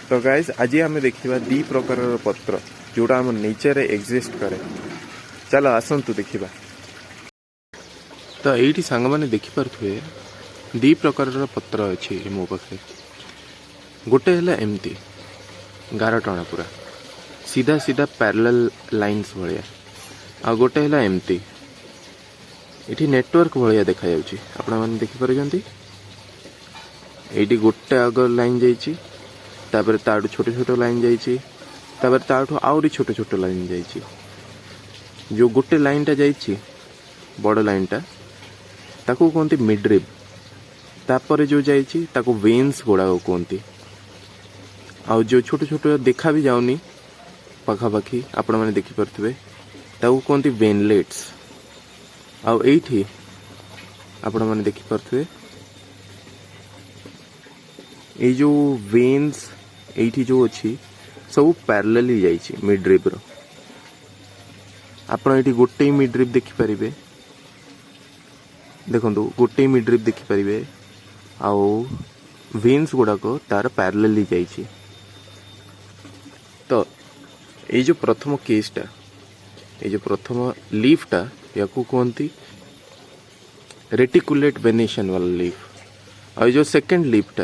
तो गाइस आज आम देखा दी प्रकार पत्र जोड़ा आम नेचर एक्जिस्ट करे। चलो आसतु देखा। तो ये सांग मैंने देखिपे दी प्रकार पत्र अच्छी मो पाखे। गोटे है एमती गार टणा पूरा सीधा सीधा पैरेलल लाइन्स भाया आ गोटे है एमती ये नेटवर्क भाया देखा आपण मैंने देखिपार। ये गोटे आग लाइन जाइए तापर ताठू छोट छोट लाइन जाइए ताठू आहरी छोट छोट लाइन जाइए। जो गोटे लाइन टा जाइए बड़ लाइन टा ताकू कहते मिड्रिब तापर जो जाइए ताकू वेन्स गुड़ा कहते। आ जो छोट छोट देखा भी जाऊनी पखापाखि आपण मैंने देखिपे ताकू कहते वेनलेट्स। आठी आपण मैंने देखिपे ये जो वेन्स एठी जो अच्छी सब पैरेलली जाइए मिड्रिब रो। आपण ये गोटे मिड्रिब देखिपारे देखो गोटे मिड्रिब देखिपारे आउ वेन्स गुड़ाक तार पैरेलली जाइए। तो ये जो प्रथम केसटा ये जो प्रथम लीफटा या कहती रेटिकुलेट वेनेशन वाला लीफ। और जो सेकंड लीफटा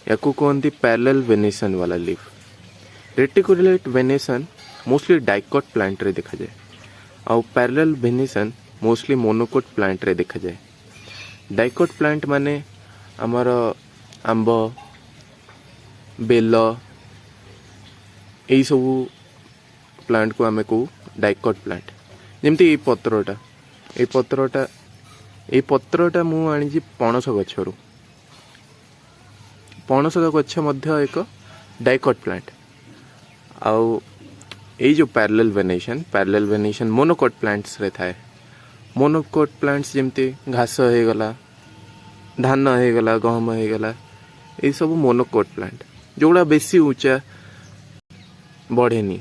या कहती पैरेलल वेनेशन वाला leaf. Reticulate venation mostly dicot plant रे देखा जाए और parallel venation mostly monocot plant रे देखा जाए। डाइकोट प्लांट माने आमर आंब बेल यही सब प्लांट को आमे को डाइकोट प्लांट। जमती ये पत्रटा मु आनी पणस गछरु। पणस गछ मध्य एक डाइकोट प्लांट। आउ ये जो पैरेलल वेनेशन मोनोकोट प्लांट्स रे थाए। मोनोकोट प्लांट्स जमती घास हो गला धान हो गला गहम हो गला ये सब मोनोकोट प्लांट जोड़ा बेसी ऊंचा बढ़ेनी